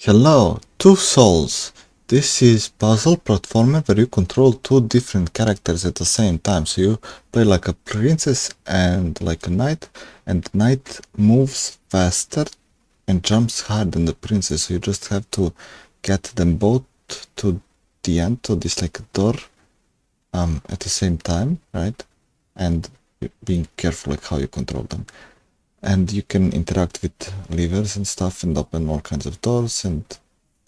Hello, Two Souls. This is puzzle platformer where you control two different characters at the same time. So you play like a princess and like a knight, and knight moves faster and jumps higher than the princess. So you just have to get them both to the end, to this like door, at the same time, right? And being careful like how you control them. And you can interact with levers and stuff and open all kinds of doors, and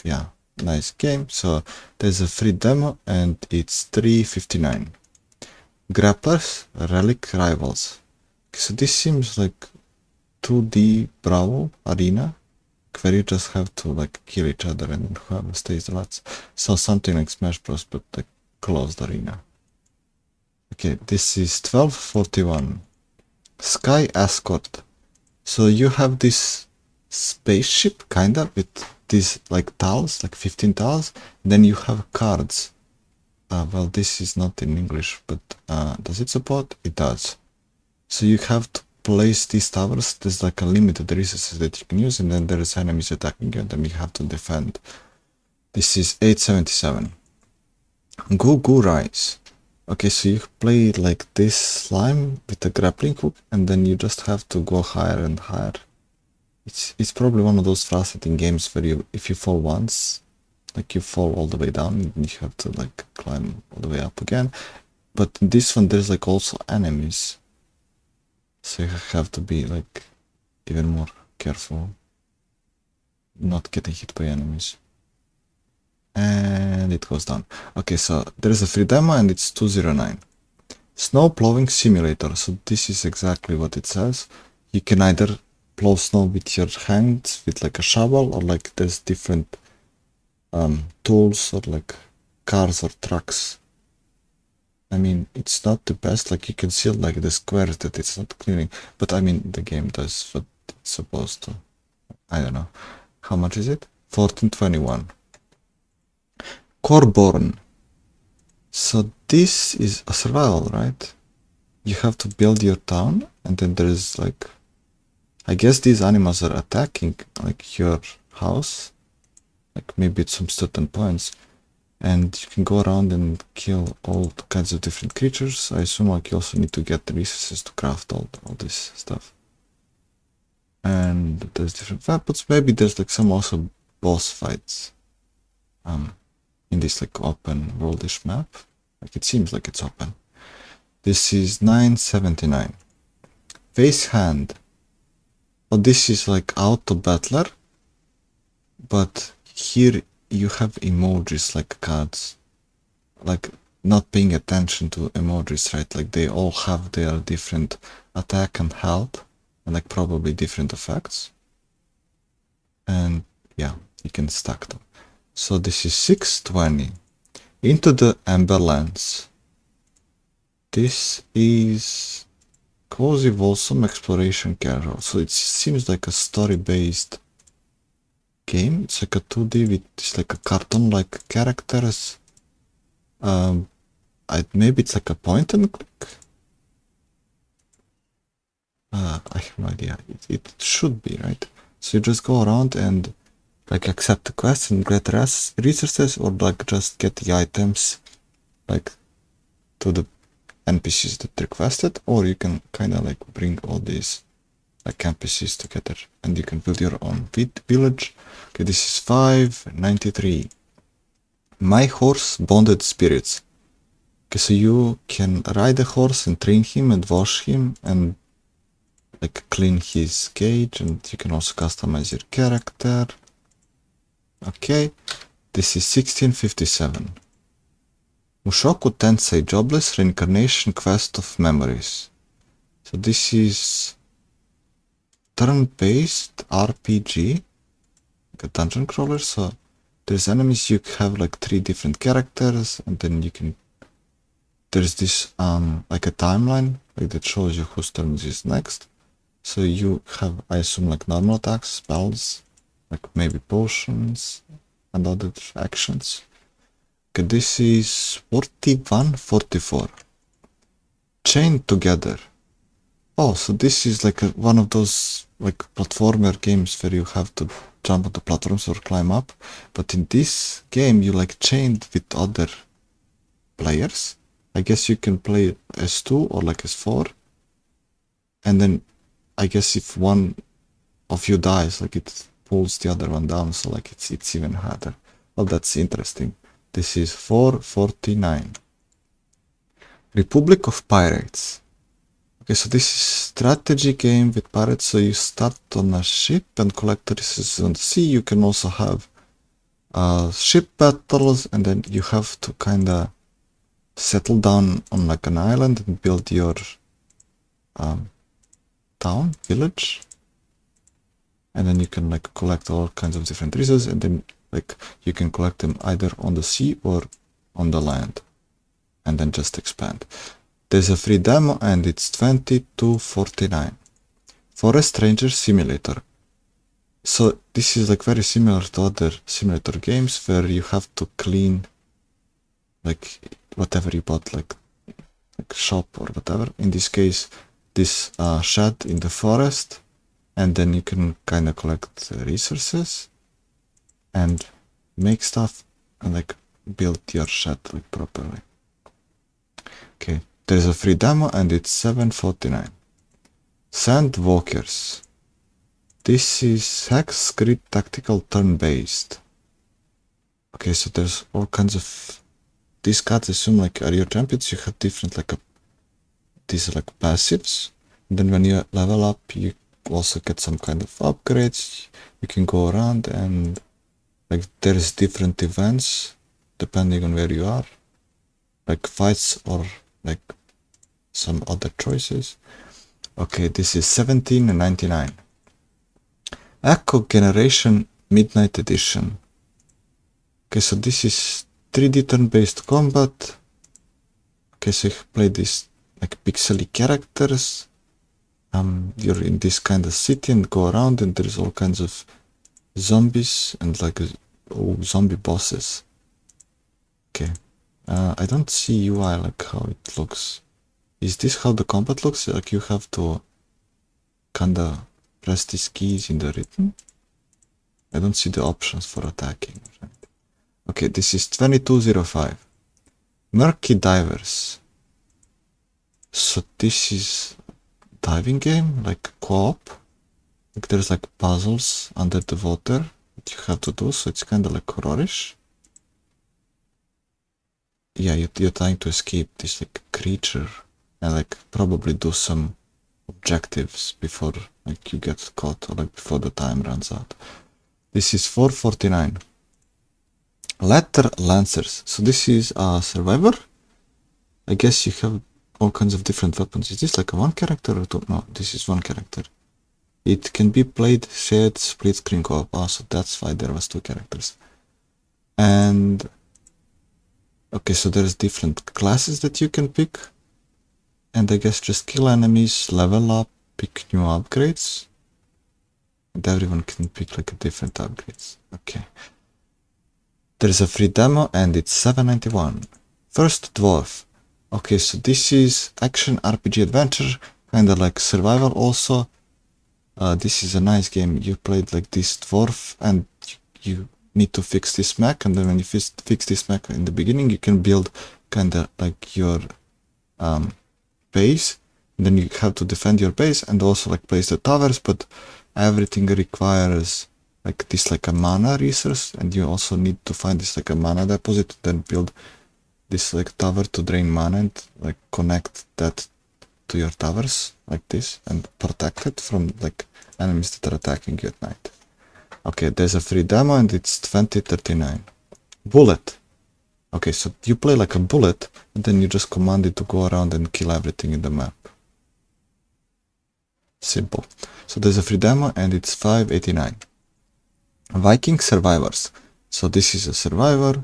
yeah, nice game. So there's a free demo and it's $3.59. Grapplers, Relic Rivals. So this seems like 2D Brawl arena where you just have to like kill each other and whoever stays the last. So something like Smash Bros, but like closed arena. Okay, this is 12.41. Sky Escort. So you have this spaceship kinda with these like tiles, like 15 tiles, and then you have cards. Well, this is not in English, but does it support? It does. So you have to place these towers. There's like a limited resources that you can use, and then there is enemies attacking you, and then you have to defend. This is 8.77. GooGooRise. Okay, so you play like this slime with a grappling hook, and then you just have to go higher and higher. It's probably one of those frustrating games where if you fall once, like you fall all the way down, and you have to like climb all the way up again. But in this one, there's like also enemies, so you have to be like even more careful, not getting hit by enemies. And it goes down. Okay, so there is a free demo and it's 209. Snow plowing simulator. So this is exactly what it says. You can either plow snow with your hands with like a shovel, or like there's different tools or like cars or trucks. I mean, it's not the best. Like you can see like the squares that it's not cleaning, but I mean the game does what it's supposed to. I don't know. How much is it? 14.21. Coreborn. So this is a survival, right? You have to build your town, and then there's like, I guess these animals are attacking like your house, like maybe at some certain points, and you can go around and kill all kinds of different creatures. I assume like you also need to get the resources to craft all this stuff. And there's different weapons. Maybe there's like some also boss fights. In this like open worldish map. Like it seems like it's open. This is 9.79. Facehand. Oh, this is like auto battler, but here you have emojis like cards, like not paying attention to emojis, right? Like they all have their different attack and health, and like probably different effects. And yeah, you can stack them. So this is 6.20. Into the Emberlands. This is cozy, wholesome exploration casual. So it seems like a story-based game. It's like a 2D with it's like a cartoon-like characters. Maybe it's like a point and click. I have no idea. It should be, right? So you just go around and like accept the quest and get resources, or like just get the items like to the NPCs that requested, or you can kind of like bring all these like NPCs together and you can build your own village. Okay, this is 5.93. My horse bonded spirits. Okay, so you can ride a horse and train him and wash him and like clean his cage, and you can also customize your character. Okay, this is 16.57. Mushoku Tensei Jobless Reincarnation Quest of Memories. So this is turn-based RPG, like a dungeon crawler. So there's enemies, you have like 3 different characters, and then you can, there's this like a timeline like that shows you whose turn is next. So you have, I assume, like normal attacks, spells, like maybe potions and other actions. Okay, this is 41.44. Chained Together. Oh, so this is like one of those like platformer games where you have to jump on the platforms or climb up. But in this game, you like chained with other players. I guess you can play S2 or like S4. And then I guess if one of you dies, like it pulls the other one down, so like it's even harder. Well, that's interesting. This is 449. Republic of Pirates. Okay, so this is strategy game with pirates. So you start on a ship and collect resources on the sea. You can also have ship battles, and then you have to kind of settle down on like an island and build your town, village. And then you can like collect all kinds of different resources, and then like you can collect them either on the sea or on the land, and then just expand. There's a free demo and it's 22.49. Forest Ranger Simulator. So this is like very similar to other simulator games where you have to clean like whatever you bought, like shop or whatever. In this case, this shed in the forest, and then you can kind of collect resources and make stuff and like build your shed like properly. Okay, there's a free demo and it's 7.49. Sandwalkers. This is hex grid tactical turn-based. Okay, so there's all kinds of these cards. Assume like are your champions. You have different like these are like passives. And then when you level up, you also get some kind of upgrades. You can go around and like there's different events depending on where you are, like fights or like some other choices. Okay, this is 17.99. Echo Generation Midnight Edition. Okay, so this is 3D turn-based combat. Okay, so you play this like pixely characters. You're in this kind of city and go around, and there's all kinds of zombies and like zombie bosses. Okay, I don't see UI like how it looks. Is this how the combat looks? Like you have to kinda press these keys in the rhythm? I don't see the options for attacking. Right? Okay, this is 22.05. Murky Divers. So this is diving game, like co-op. Like there's like puzzles under the water that you have to do, so it's kind of like horrorish. Yeah, you're trying to escape this like creature and like probably do some objectives before like you get caught or like before the time runs out. This is 4.49. Letter Lancers. So this is a survivor. I guess you have all kinds of different weapons. Is this like a one character or two? No, this is one character. It can be played shared split screen co-op. Oh, so that's why there was two characters. And okay, so there's different classes that you can pick. And I guess just kill enemies, level up, pick new upgrades. And everyone can pick like a different upgrades. Okay. There's a free demo and it's 7.91. First Dwarf. Okay, so this is action RPG adventure, kind of like survival also. This is a nice game. You played like this dwarf and you need to fix this mech, and then when you fix this mech in the beginning, you can build kind of like your base. And then you have to defend your base and also like place the towers, but everything requires like this like a mana resource, and you also need to find this like a mana deposit, then build this like tower to drain mana and like connect that to your towers like this and protect it from like enemies that are attacking you at night. Okay, there's a free demo and it's 20.39. Bullet. Okay, so you play like a bullet and then you just command it to go around and kill everything in the map. Simple. So there's a free demo and it's 5.89. Viking Survivors. So this is a survivor.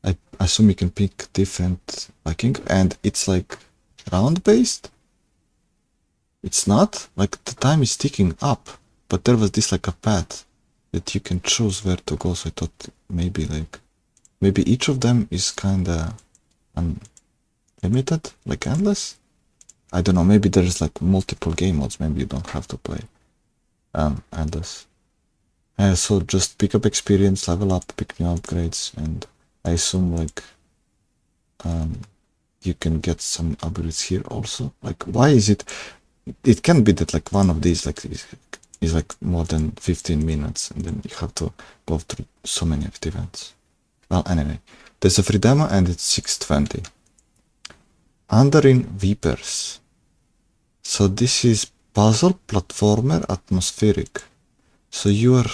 I assume you can pick different Viking, and it's like round based. It's not like the time is ticking up, but there was this like a path that you can choose where to go. So I thought maybe each of them is kind of unlimited, like endless. I don't know. Maybe there's like multiple game modes. Maybe you don't have to play endless. So just pick up experience, level up, pick new upgrades, and I assume like you can get some upgrades here also. Like, why is it? It can be that like one of these like is like more than 15 minutes, and then you have to go through so many of the events. Well, anyway, there's a free demo and it's 620. Andarin Weppes. So this is puzzle platformer atmospheric. So you are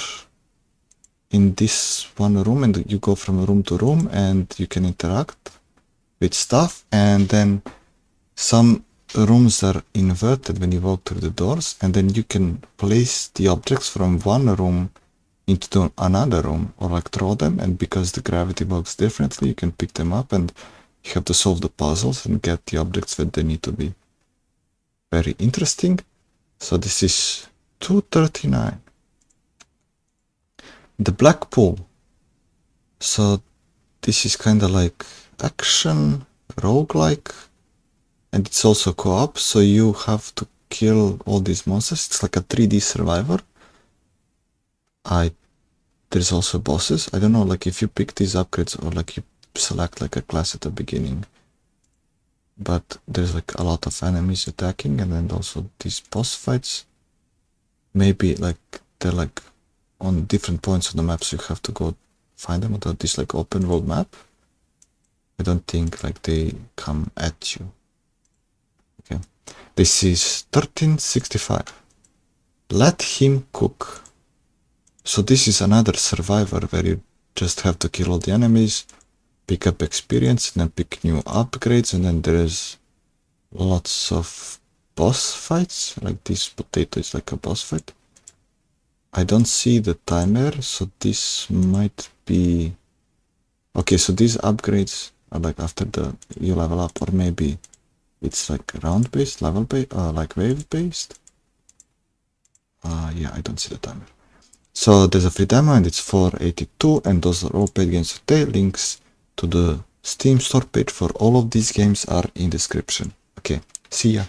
in this one room and you go from room to room and you can interact with stuff, and then some rooms are inverted when you walk through the doors, and then you can place the objects from one room into another room or like throw them, and because the gravity works differently you can pick them up and you have to solve the puzzles and get the objects where they need to be. Very interesting. So this is 239. The Black Pool. So this is kind of like action roguelike, and it's also co-op, so you have to kill all these monsters. It's like a 3D survivor. There's also bosses. I don't know, like if you pick these upgrades or like you select like a class at the beginning, but there's like a lot of enemies attacking, and then also these boss fights. Maybe like they're like on different points of the map, so you have to go find them on this like open world map. I don't think like they come at you. Okay, this is 1365. Let him cook. So this is another survivor where you just have to kill all the enemies, pick up experience, and then pick new upgrades, and then there's lots of boss fights. Like this potato is like a boss fight. I don't see the timer, so this might be... Okay, so these upgrades are like after you level up, or maybe it's like round based, level based, like wave based. Yeah, I don't see the timer. So there's a free demo and it's 482, and those are all paid games today. Links to the Steam store page for all of these games are in description. Okay, see ya.